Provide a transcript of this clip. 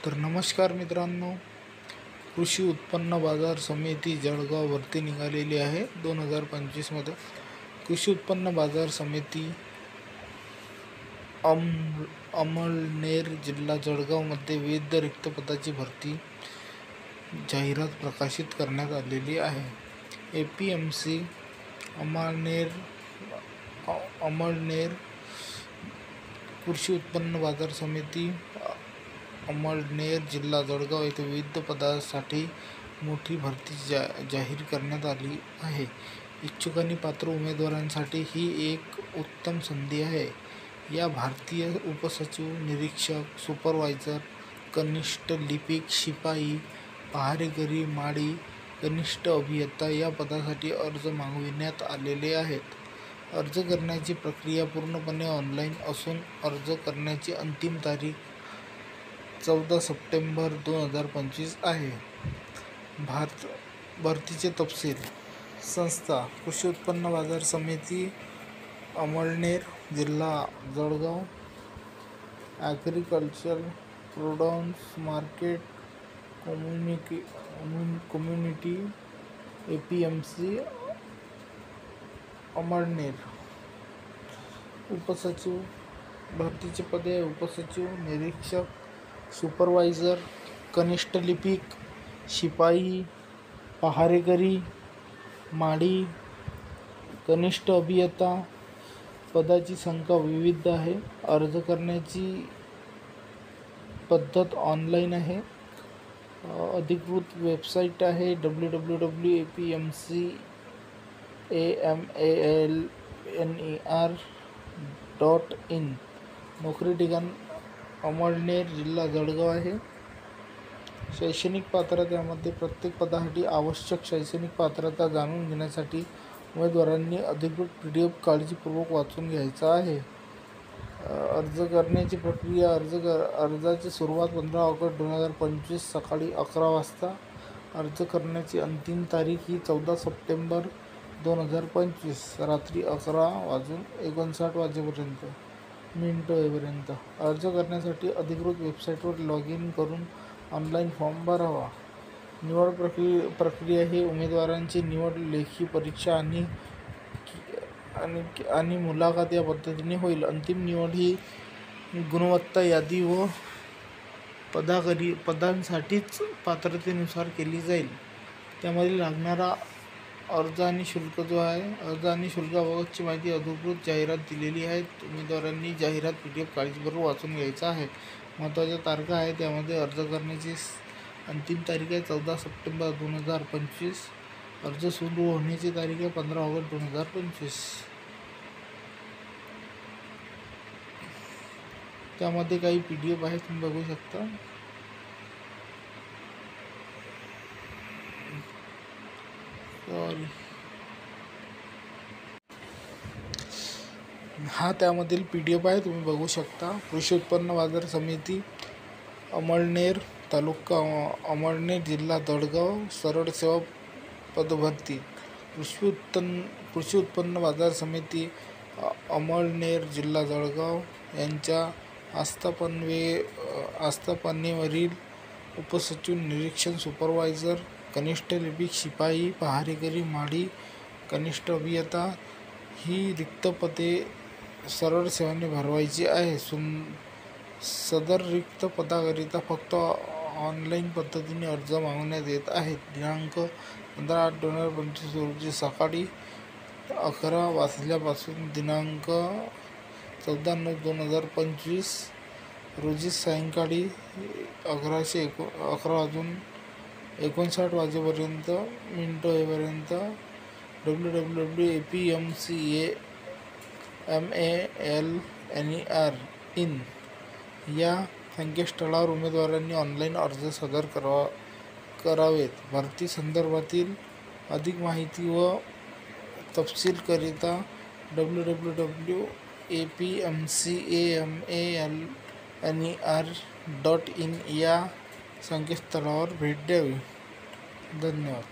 तर नमस्कार मित्रांनो, कृषी उत्पन्न बाजार समिती जळगाव भरती निघालेली आहे 2025मध्ये। कृषी उत्पन्न बाजार समिती अमळनेर जिल्हा जळगावमध्ये विविध रिक्त पदाची भरती जाहिरात प्रकाशित करण्यात आलेली आहे। APMC अमळनेर कृषी उत्पन्न बाजार समिती अमळनेर जिल्हा जळगाव येथे विविध पदासाठी मोठी भरती जाहीर करण्यात आली आहे। इच्छुक आणि पात्र उमेदवारांसाठी ही एक उत्तम संधी आहे। या भारतीय उपसचिव, निरीक्षक, सुपरवायझर, कनिष्ठ लिपिक, शिपाई, पहारेकरी, माळी, कनिष्ठ अभियंता या पदासाठी अर्ज मागविण्यात आलेले आहेत। अर्ज करण्याची प्रक्रिया पूर्णपणे ऑनलाईन असून अर्ज करण्याची अंतिम तारीख 14 सप्टेंबर 2025 आहे। भरतीचे तपशील। संस्था कृषी उत्पन्न बाजार समिती अमळनेर जिल्हा Jalgaon. Agriculture produce market community APMC Amalner. उपसचिव भरतीचे पदे उपसचिव, निरीक्षक, सुपरवायझर, कनिष्ठ लिपिक, शिपाई, पहारेकरी, माळी, कनिष्ठ अभियंता। पदाची संख्या विविध आहे। अर्ज करण्याची पद्धत ऑनलाईन आहे। अधिकृत वेबसाईट आहे www.apmcamalner.in। नोकरी ठिकाण अमळनेर जिल्हा जळगाव आहे। शैक्षणिक पात्रता यामध्ये प्रत्येक पदासाठी आवश्यक शैक्षणिक पात्रता जाणून घेण्यासाठी उमेदवारांनी अधिकृत PDF काळजीपूर्वक वाचून घ्यायचा आहे। अर्ज करण्याची प्रक्रिया। अर्जाची सुरुवात 15 ऑगस्ट 2025 सकाळी 11 वाजता। अर्ज करण्याची अंतिम तारीख ही 14 सप्टेंबर 2025 रात्री 11:59 मिनिटे। अर्ज करण्यासाठी अधिकृत वेबसाईटवर लॉग इन करून ऑनलाईन फॉर्म भरावा। निवड प्रक्रिया ही उमेदवारांची निवड लेखी परीक्षा आणि मुलाखत या पद्धतीने होईल। अंतिम निवड ही गुणवत्ता यादी व पदांसाठीच पात्रतेनुसार केली जाईल। त्यामध्ये लागणारा अर्ज आणि शुल्क जो आहे, अर्ज आणि शुल्काबाबतची माहिती अधिकृत जाहिरात दिलेली आहे। उमेदवारांनी जाहिरात PDF काळजीपूर्वक वाचून घ्यायचा आहे। महत्त्वाच्या तारखा आहे, त्यामध्ये अर्ज करण्याची अंतिम तारीख आहे 14 सप्टेंबर 2025। अर्ज सुरू होण्याची तारीख आहे 15 ऑगस्ट 2025। त्यामध्ये काही PDF आहे, तुम्ही बघू शकता। हा त्यामधील PDF आहे, तुम्ही बघू शकता। कृषी उत्पन्न बाजार समिती अमळनेर तालुका अमळनेर जिल्हा जळगाव सरळ सेवा पदभरती। कृषी उत्पन्न बाजार समिती अमळनेर जिल्हा जळगाव यांच्या आस्थापनेवरील उपसचिव, निरीक्षक, सुपरवायझर, कनिष्ठ लिपिक, शिपाई, पहारेकरी, माळी, कनिष्ठ अभियंता ही रिक्त पदे सरळ सेवाने भरवायची आहे। सदर रिक्त पदाकरिता फक्त ऑनलाईन पद्धतीने अर्ज मागवण्यात येत आहेत। दिनांक 15/8/2025 रोजी सकाळी 11 वाजल्यापासून दिनांक 14/9/2025 रोजी सायंकाळी 11:59 www.apmcamalner.in या संकेतस्थळावर उमेदवारांनी ऑनलाईन अर्ज सादर करावेत। भरती संदर्भातील अधिक माहिती व तपशीलकरिता www.apmcamalner.in या संकेतस्थळावर भेट द्यावी। धन्यवाद।